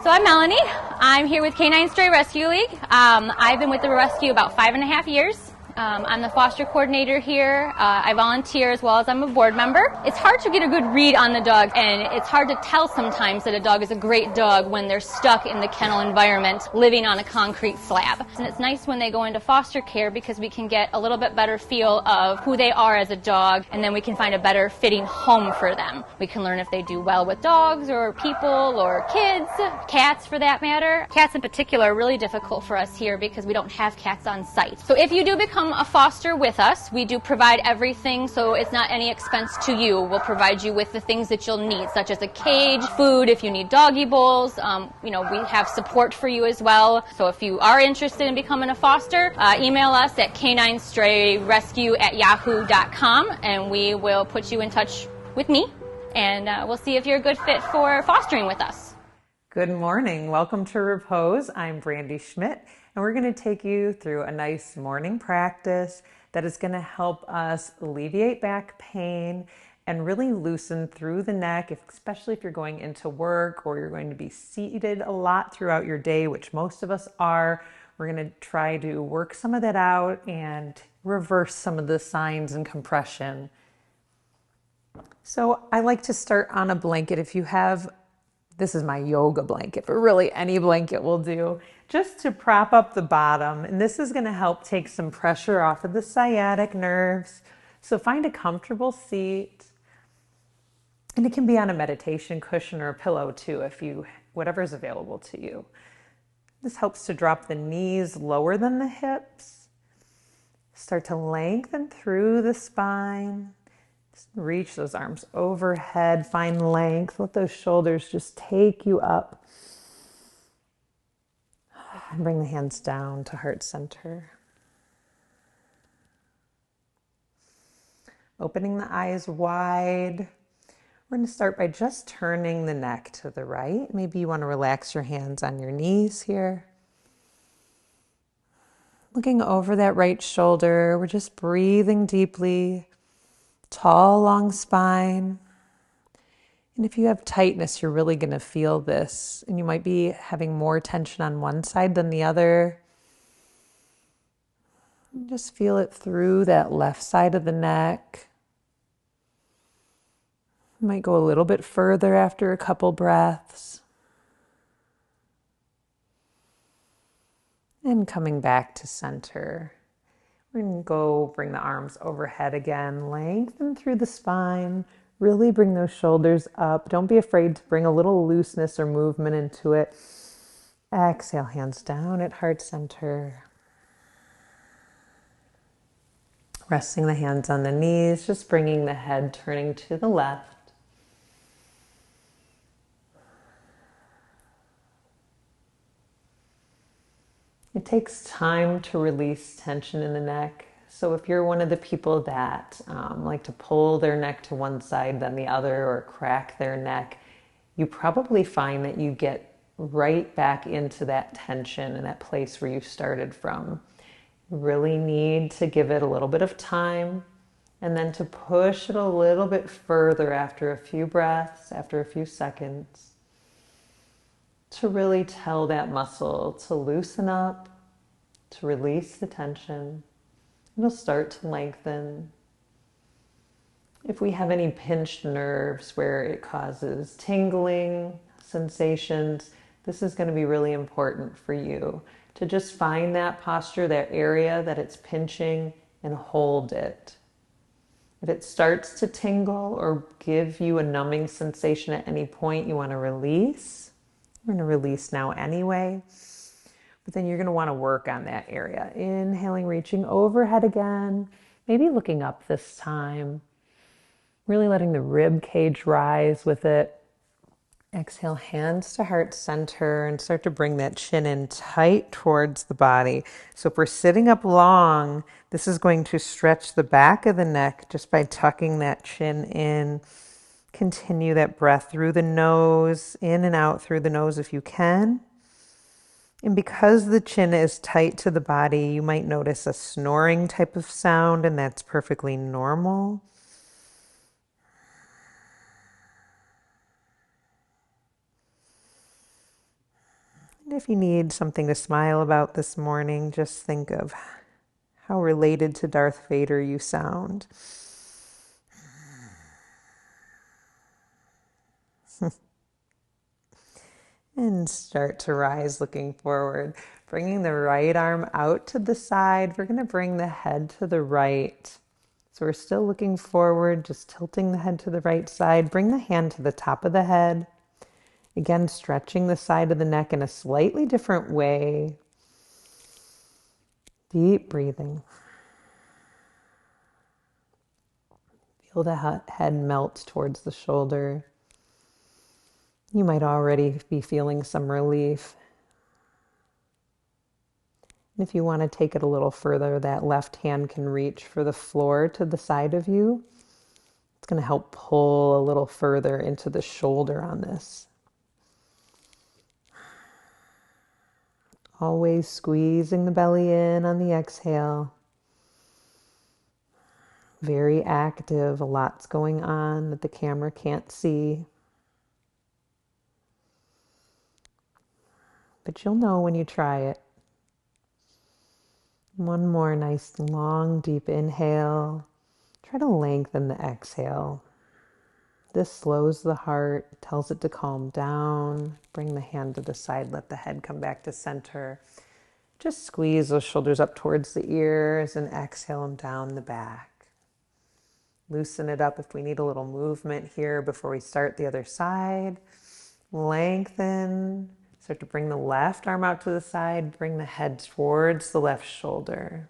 So I'm Melanie. I'm here with Canine Stray Rescue League. I've been with the rescue about 5.5 years. I'm the foster coordinator here. I volunteer as well as I'm a board member. It's hard to get a good read on the dog, and it's hard to tell sometimes that a dog is a great dog when they're stuck in the kennel environment living on a concrete slab. And it's nice when they go into foster care because we can get a little bit better feel of who they are as a dog, and then we can find a better fitting home for them. We can learn if they do well with dogs or people or kids, cats for that matter. Cats in particular are really difficult for us here because we don't have cats on site. So if you do become a foster with us, we do provide everything, so it's not any expense to you. We'll provide you with the things that you'll need, such as a cage, food if you need doggy bowls. We have support for you as well. So if you are interested in becoming a foster, email us at caninestrayrescue@yahoo.com, and we will put you in touch with me, and we'll see if you're a good fit for fostering with us. Good morning. Welcome to Repose. I'm Brandy Schmidt, and we're going to take you through a nice morning practice that is going to help us alleviate back pain and really loosen through the neck, especially if you're going into work or you're going to be seated a lot throughout your day, which most of us are. We're going to try to work some of that out and reverse some of the signs and compression. So I like to start on a blanket. If you have, this is my yoga blanket, but really any blanket will do, just to prop up the bottom. And this is going to help take some pressure off of the sciatic nerves. So find a comfortable seat. And it can be on a meditation cushion or a pillow too, whatever's available to you. This helps to drop the knees lower than the hips. Start to lengthen through the spine. Reach those arms overhead, find length, let those shoulders just take you up. And bring the hands down to heart center. Opening the eyes wide. We're going to start by just turning the neck to the right. Maybe you want to relax your hands on your knees here. Looking over that right shoulder, we're just breathing deeply. Tall, long spine. And if you have tightness, you're really going to feel this. And you might be having more tension on one side than the other. And just feel it through that left side of the neck. You might go a little bit further after a couple breaths. And coming back to center. We're going to go bring the arms overhead again, lengthen through the spine, really bring those shoulders up. Don't be afraid to bring a little looseness or movement into it. Exhale, hands down at heart center. Resting the hands on the knees, just bringing the head turning to the left. It takes time to release tension in the neck. So if you're one of the people that like to pull their neck to one side then the other or crack their neck, you probably find that you get right back into that tension and that place where you started from. You really need to give it a little bit of time and then to push it a little bit further after a few breaths, after a few seconds, to really tell that muscle to loosen up, to release the tension. It'll start to lengthen. If we have any pinched nerves where it causes tingling sensations, this is going to be really important for you to just find that posture, that area that it's pinching, and hold it. If it starts to tingle or give you a numbing sensation at any point, you want to release. We're going to release now anyway. But then you're going to want to work on that area. Inhaling, reaching overhead again. Maybe looking up this time. Really letting the rib cage rise with it. Exhale, hands to heart center and start to bring that chin in tight towards the body. So if we're sitting up long, this is going to stretch the back of the neck just by tucking that chin in. Continue that breath through the nose, in and out through the nose if you can. And because the chin is tight to the body, you might notice a snoring type of sound, and that's perfectly normal. And if you need something to smile about this morning, just think of how related to Darth Vader you sound. And start to rise looking forward, bringing the right arm out to the side. We're going to bring the head to the right. So we're still looking forward, just tilting the head to the right side. Bring the hand to the top of the head. Again, stretching the side of the neck in a slightly different way. Deep breathing. Feel the head melt towards the shoulder. You might already be feeling some relief. And if you want to take it a little further, that left hand can reach for the floor to the side of you. It's going to help pull a little further into the shoulder on this. Always squeezing the belly in on the exhale. Very active, a lot's going on that the camera can't see. But you'll know when you try it. One more nice, long, deep inhale. Try to lengthen the exhale. This slows the heart, tells it to calm down. Bring the hand to the side, let the head come back to center. Just squeeze those shoulders up towards the ears and exhale them down the back. Loosen it up if we need a little movement here before we start the other side. Lengthen. Start to bring the left arm out to the side. Bring the head towards the left shoulder.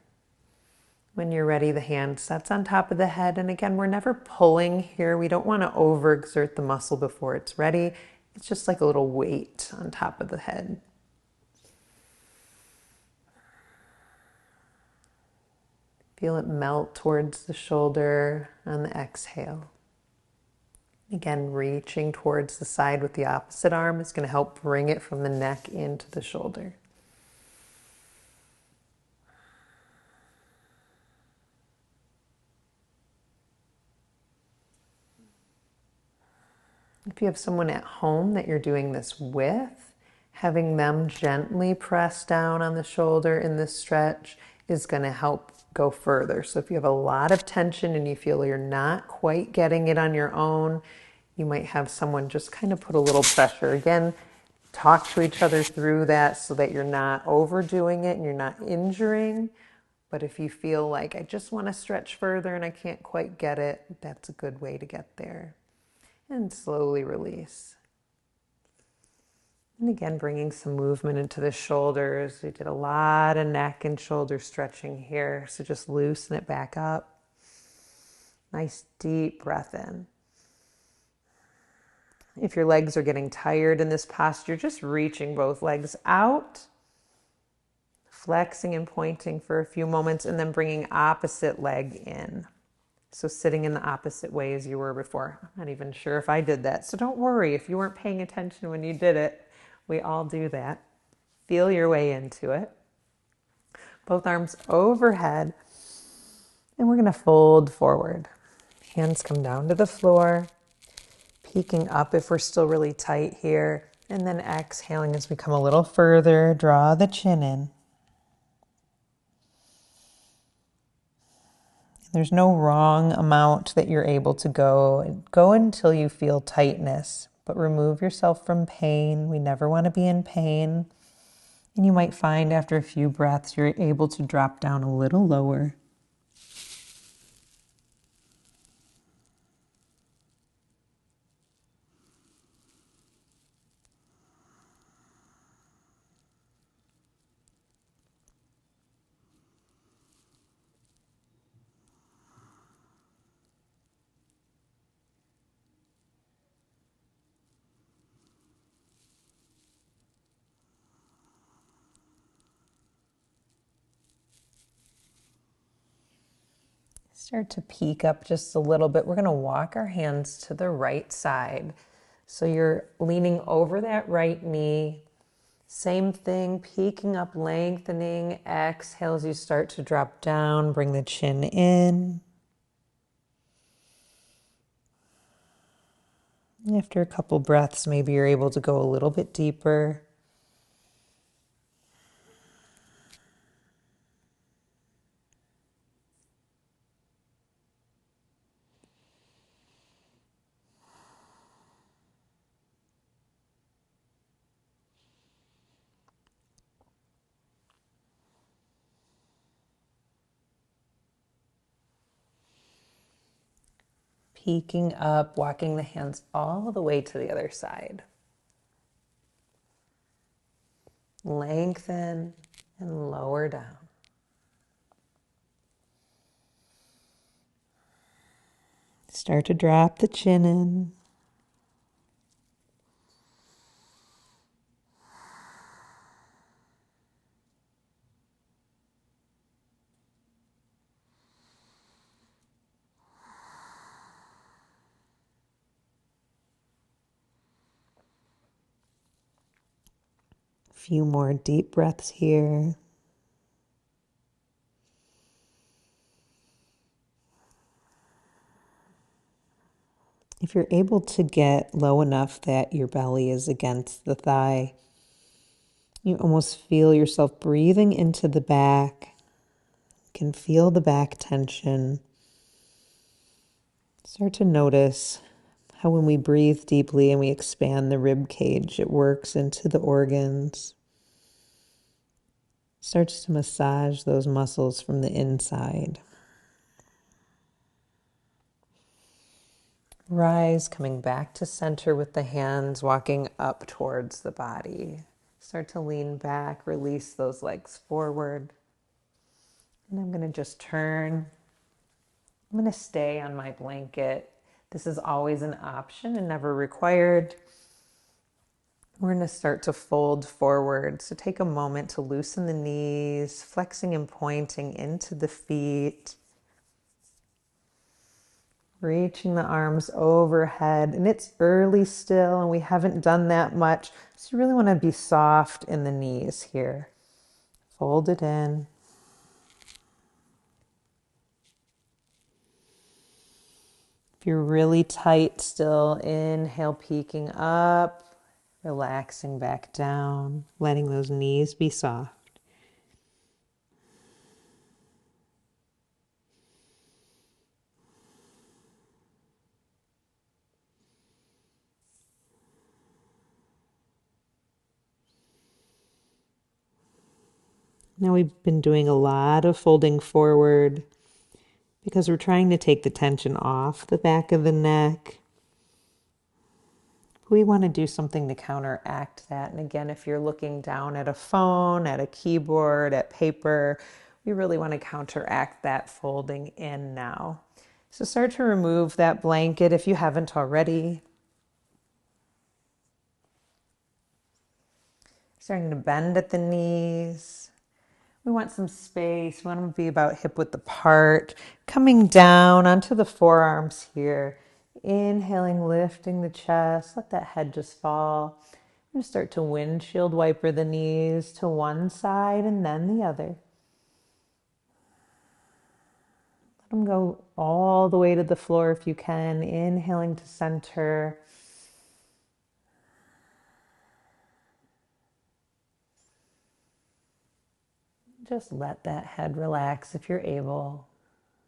When you're ready, the hand sets on top of the head. And again, we're never pulling here. We don't want to overexert the muscle before it's ready. It's just like a little weight on top of the head. Feel it melt towards the shoulder on the exhale. Again, reaching towards the side with the opposite arm is going to help bring it from the neck into the shoulder. If you have someone at home that you're doing this with, having them gently press down on the shoulder in this stretch is going to help go further. So if you have a lot of tension and you feel you're not quite getting it on your own, you might have someone just kind of put a little pressure. Again, talk to each other through that so that you're not overdoing it and you're not injuring. But if you feel like I just want to stretch further and I can't quite get it, that's a good way to get there. And slowly release. And again, bringing some movement into the shoulders. We did a lot of neck and shoulder stretching here, so just loosen it back up. Nice deep breath in. If your legs are getting tired in this posture, just reaching both legs out, flexing and pointing for a few moments, and then bringing opposite leg in. So sitting in the opposite way as you were before. I'm not even sure if I did that, so don't worry if you weren't paying attention when you did it. We all do that. Feel your way into it. Both arms overhead, and we're going to fold forward. Hands come down to the floor, peeking up if we're still really tight here, and then exhaling as we come a little further, draw the chin in. There's no wrong amount that you're able to go. Go until you feel tightness, but remove yourself from pain. We never want to be in pain. And you might find after a few breaths, you're able to drop down a little lower. Start to peek up just a little bit. We're going to walk our hands to the right side. So you're leaning over that right knee. Same thing, peeking up, lengthening. Exhale as you start to drop down. Bring the chin in. After a couple breaths, maybe you're able to go a little bit deeper. peeking up, walking the hands all the way to the other side. Lengthen and lower down. Start to drop the chin in. A few more deep breaths here. If you're able to get low enough that your belly is against the thigh, you almost feel yourself breathing into the back. You can feel the back tension. Start to notice how when we breathe deeply and we expand the rib cage, it works into the organs. Starts to massage those muscles from the inside. Rise, coming back to center with the hands walking up towards the body. Start to lean back, release those legs forward. And I'm going to just turn. I'm going to stay on my blanket. This is always an option and never required. We're going to start to fold forward. So take a moment to loosen the knees, flexing and pointing into the feet. Reaching the arms overhead, and it's early still, and we haven't done that much. So you really want to be soft in the knees here. Fold it in. If you're really tight still, inhale, peeking up, relaxing back down, letting those knees be soft. Now we've been doing a lot of folding forward because we're trying to take the tension off the back of the neck. We want to do something to counteract that. And again, if you're looking down at a phone, at a keyboard, at paper, we really want to counteract that folding in now. So start to remove that blanket if you haven't already. Starting to bend at the knees. We want some space. We want them to be about hip width apart. Coming down onto the forearms here. Inhaling, lifting the chest. Let that head just fall. And start to windshield wiper the knees to one side and then the other. Let them go all the way to the floor if you can. Inhaling to center. Just let that head relax if you're able.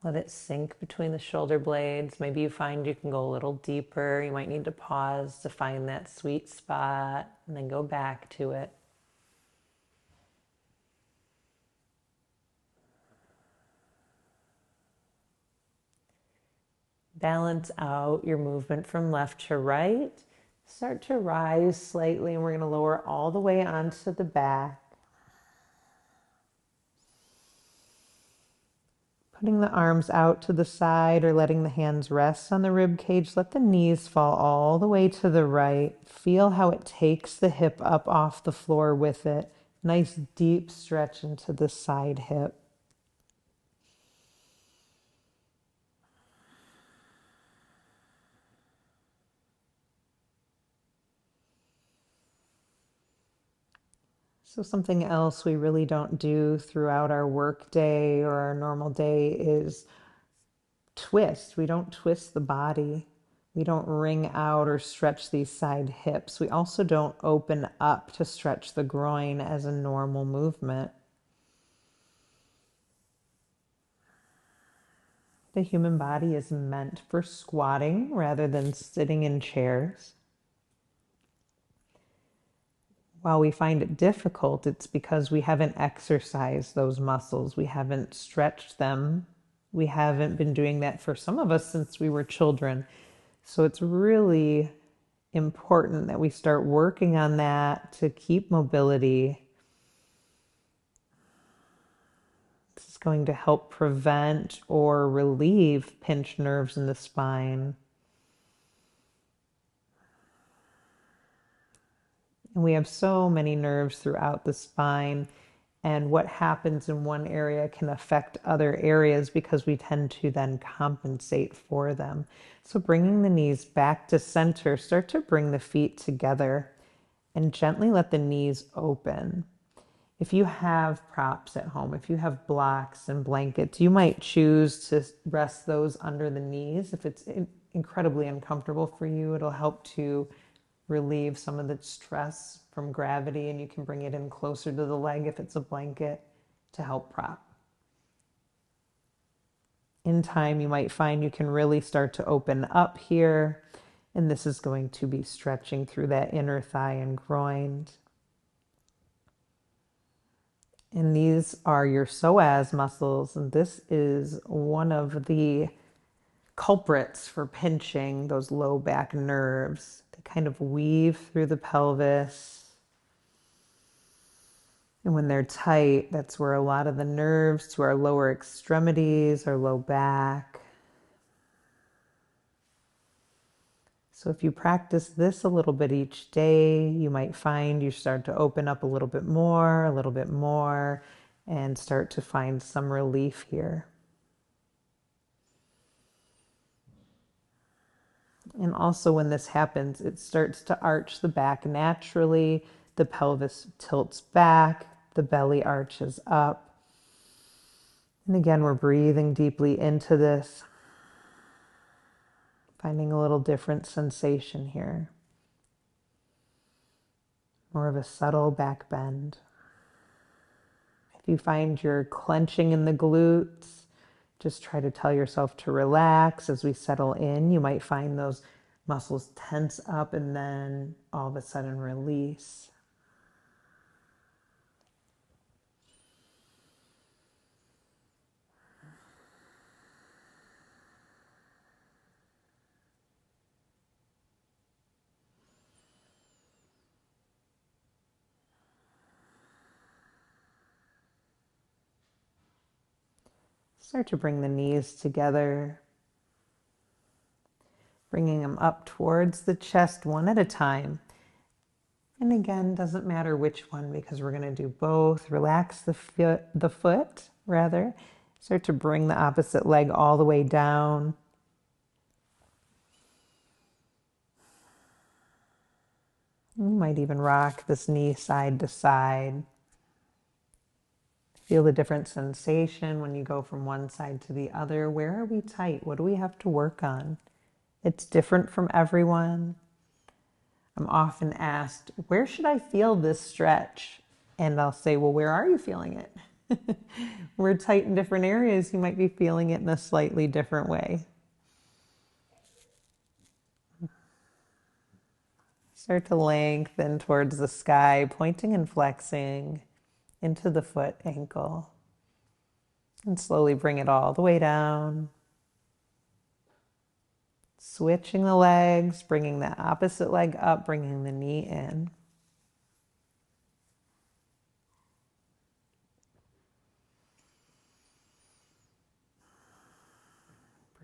Let it sink between the shoulder blades. Maybe you find you can go a little deeper. You might need to pause to find that sweet spot and then go back to it. Balance out your movement from left to right. Start to rise slightly, and we're going to lower all the way onto the back. Putting the arms out to the side or letting the hands rest on the rib cage. Let the knees fall all the way to the right. Feel how it takes the hip up off the floor with it. Nice deep stretch into the side hip. So something else we really don't do throughout our work day or our normal day is twist. We don't twist the body. We don't wring out or stretch these side hips. We also don't open up to stretch the groin as a normal movement. The human body is meant for squatting rather than sitting in chairs. While we find it difficult, it's because we haven't exercised those muscles. We haven't stretched them We haven't been doing that for some of us since we were children. So it's really important that we start working on that to keep mobility. This is going to help prevent or relieve pinched nerves in the spine. And we have so many nerves throughout the spine, and what happens in one area can affect other areas because we tend to then compensate for them. So bringing the knees back to center, start to bring the feet together and gently let the knees open. If you have props at home, if you have blocks and blankets, you might choose to rest those under the knees. If it's incredibly uncomfortable for you, it'll help to relieve some of the stress from gravity, and you can bring it in closer to the leg if it's a blanket to help prop. In time, you might find you can really start to open up here, and this is going to be stretching through that inner thigh and groin. And these are your psoas muscles, and this is one of the culprits for pinching those low back nerves. They kind of weave through the pelvis. And when they're tight, that's where a lot of the nerves to our lower extremities, our low back. So if you practice this a little bit each day, you might find you start to open up a little bit more, and start to find some relief here. And also when this happens, it starts to arch the back naturally. The pelvis tilts back, the belly arches up. And again, we're breathing deeply into this, finding a little different sensation here. More of a subtle back bend. If you find you're clenching in the glutes, just try to tell yourself to relax as we settle in. You might find those muscles tense up and then all of a sudden release. Start to bring the knees together, bringing them up towards the chest one at a time. And again, doesn't matter which one because we're going to do both. Relax the foot. Start to bring the opposite leg all the way down. You might even rock this knee side to side. Feel the different sensation when you go from one side to the other. Where are we tight? What do we have to work on? It's different from everyone. I'm often asked, where should I feel this stretch? And I'll say, well, where are you feeling it? We're tight in different areas. You might be feeling it in a slightly different way. Start to lengthen towards the sky, pointing and flexing into the foot ankle. And slowly bring it all the way down. Switching the legs, bringing the opposite leg up, bringing the knee in.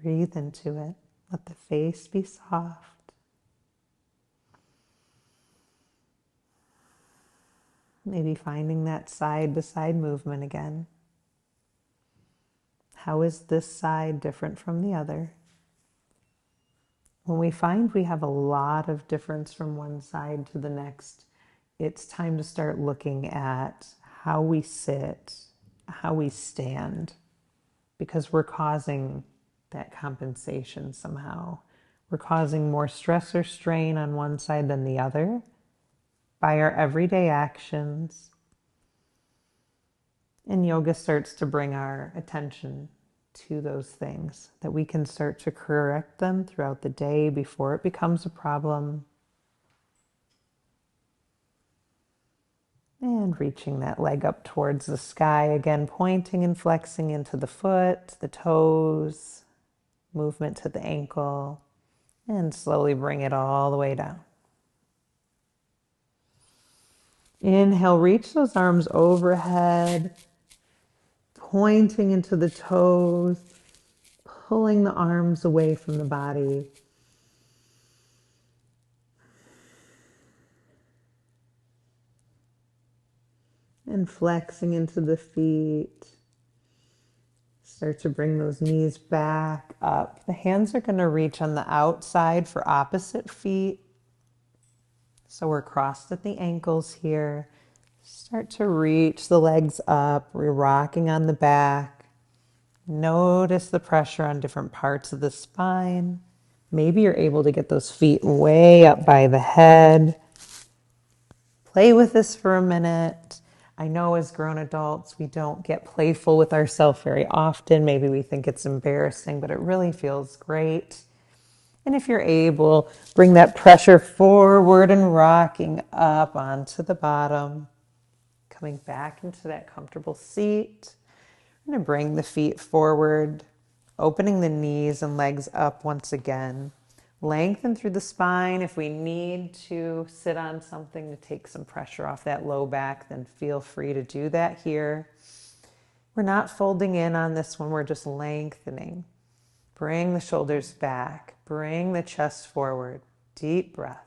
Breathe into it. Let the face be soft. Maybe finding that side-to-side movement again. How is this side different from the other? When we find we have a lot of difference from one side to the next, it's time to start looking at how we sit, how we stand, because we're causing that compensation somehow. We're causing more stress or strain on one side than the other by our everyday actions. And yoga starts to bring our attention to those things, that we can start to correct them throughout the day before it becomes a problem. And reaching that leg up towards the sky. Again, pointing and flexing into the foot, the toes, movement to the ankle, and slowly bring it all the way down. Inhale, reach those arms overhead, pointing into the toes, pulling the arms away from the body. And flexing into the feet. Start to bring those knees back up. The hands are going to reach on the outside for opposite feet. So we're crossed at the ankles here. Start to reach the legs up. We're rocking on the back. Notice the pressure on different parts of the spine. Maybe you're able to get those feet way up by the head. Play with this for a minute. I know as grown adults, we don't get playful with ourselves very often. Maybe we think it's embarrassing, but it really feels great. And if you're able, bring that pressure forward and rocking up onto the bottom. Coming back into that comfortable seat. I'm going to bring the feet forward, opening the knees and legs up once again. Lengthen through the spine. If we need to sit on something to take some pressure off that low back, then feel free to do that here. We're not folding in on this one. We're just lengthening. Bring the shoulders back. Bring the chest forward. Deep breath.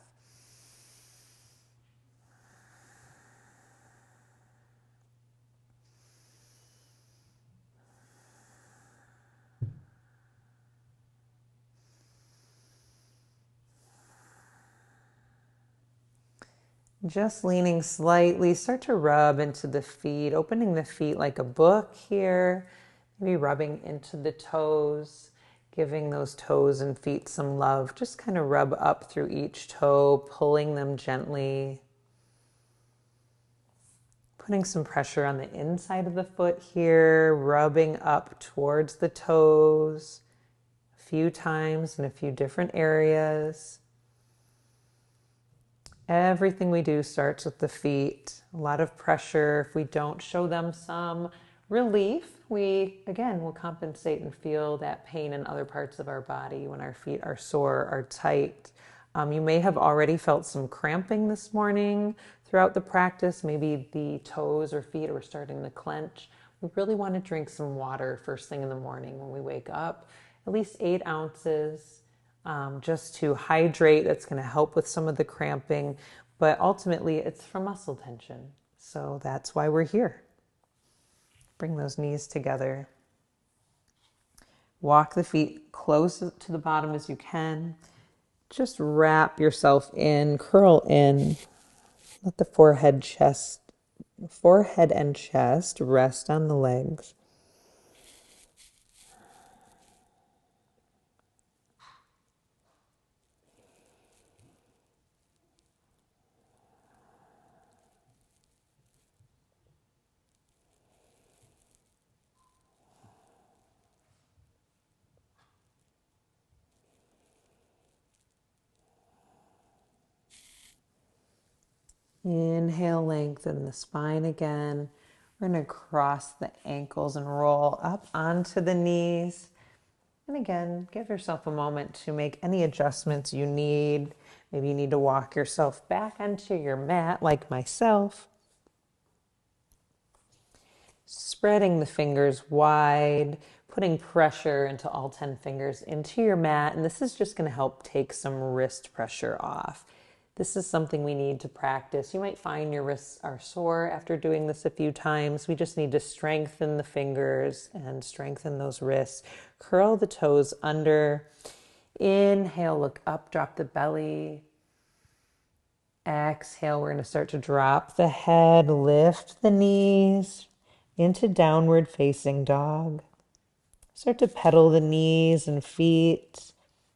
Just leaning slightly, start to rub into the feet, opening the feet like a book here, maybe rubbing into the toes, giving those toes and feet some love. Just kind of rub up through each toe, pulling them gently. Putting some pressure on the inside of the foot here, rubbing up towards the toes a few times in a few different areas. Everything we do starts with the feet. A lot of pressure. If we don't show them some relief, we, again, will compensate and feel that pain in other parts of our body when our feet are sore, are tight. You may have already felt some cramping this morning throughout the practice. Maybe the toes or feet were starting to clench. We really want to drink some water first thing in the morning when we wake up, at least 8 ounces. Just to hydrate. That's going to help with some of the cramping, but ultimately it's from muscle tension. So that's why we're here. Bring those knees together. Walk the feet close to the bottom as you can. Just wrap yourself in, curl in. Let the forehead and chest rest on the legs. Inhale, lengthen the spine again. We're going to cross the ankles and roll up onto the knees. And again, give yourself a moment to make any adjustments you need. Maybe you need to walk yourself back onto your mat like myself. Spreading the fingers wide, putting pressure into all 10 fingers into your mat. And this is just going to help take some wrist pressure off. This is something we need to practice. You might find your wrists are sore after doing this a few times. We just need to strengthen the fingers and strengthen those wrists. Curl the toes under. Inhale, look up, drop the belly. Exhale, we're going to start to drop the head, lift the knees into downward facing dog. Start to pedal the knees and feet.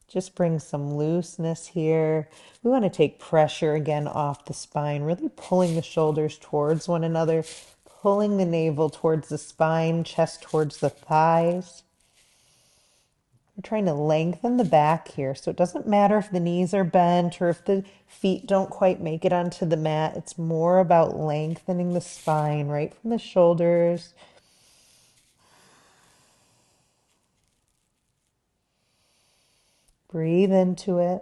Just bring some looseness here. We want to take pressure again off the spine, really pulling the shoulders towards one another, pulling the navel towards the spine, chest towards the thighs. We're trying to lengthen the back here, so it doesn't matter if the knees are bent or if the feet don't quite make it onto the mat. It's more about lengthening the spine right from the shoulders. Breathe into it.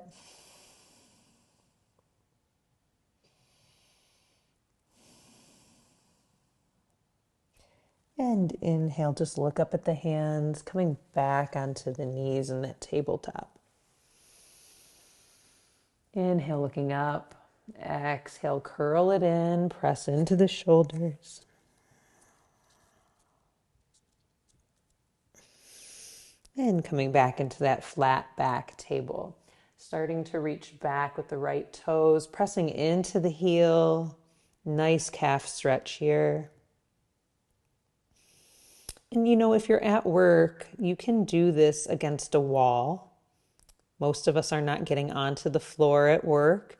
And inhale, just look up at the hands, coming back onto the knees and that tabletop. Inhale, looking up. Exhale, curl it in, press into the shoulders. And coming back into that flat back table. Starting to reach back with the right toes, pressing into the heel. Nice calf stretch here. And you know, if you're at work, you can do this against a wall. Most of us are not getting onto the floor at work.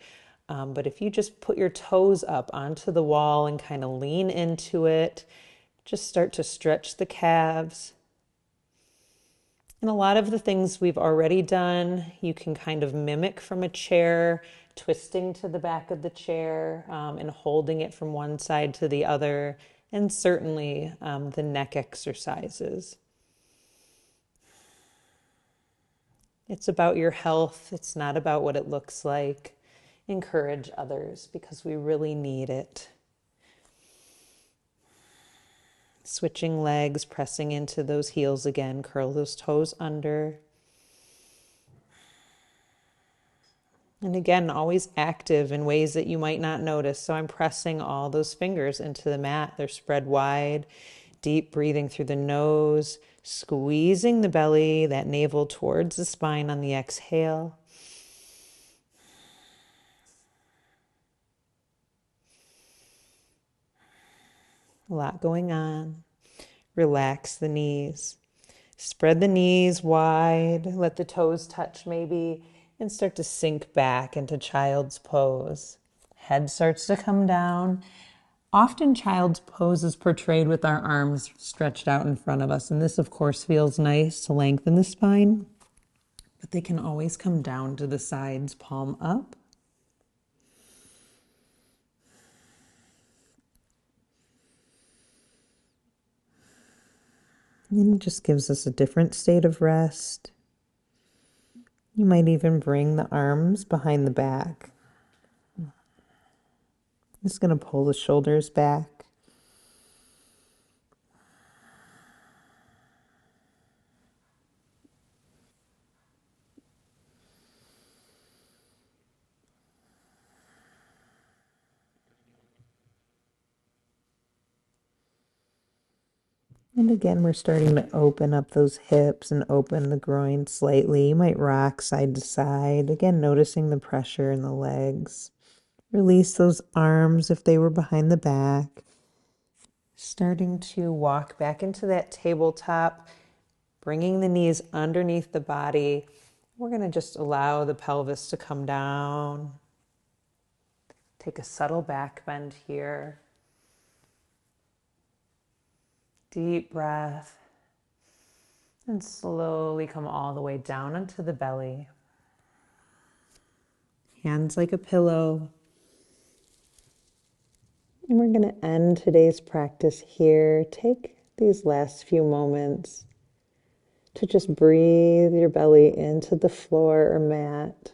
But if you just put your toes up onto the wall and kind of lean into it, just start to stretch the calves. And a lot of the things we've already done, you can kind of mimic from a chair, twisting to the back of the chair and holding it from one side to the other, and certainly the neck exercises. It's about your health. It's not about what it looks like. Encourage others because we really need it. Switching legs, pressing into those heels again. Curl those toes under. And again, always active in ways that you might not notice. So I'm pressing all those fingers into the mat. They're spread wide. Deep breathing through the nose. Squeezing the belly, that navel towards the spine on the exhale. A lot going on. Relax the knees. Spread the knees wide. Let the toes touch maybe and start to sink back into child's pose. Head starts to come down. Often child's pose is portrayed with our arms stretched out in front of us. And this, of course, feels nice to lengthen the spine. But they can always come down to the sides, palm up. And it just gives us a different state of rest. You might even bring the arms behind the back. Just going to pull the shoulders back. And again, we're starting to open up those hips and open the groin slightly. You might rock side to side. Again, noticing the pressure in the legs. Release those arms if they were behind the back. Starting to walk back into that tabletop, bringing the knees underneath the body. We're going to just allow the pelvis to come down. Take a subtle back bend here. Deep breath. And slowly come all the way down onto the belly. Hands like a pillow. And we're going to end today's practice here. Take these last few moments to just breathe your belly into the floor or mat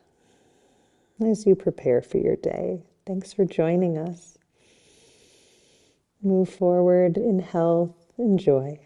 as you prepare for your day. Thanks for joining us. Move forward in health and joy.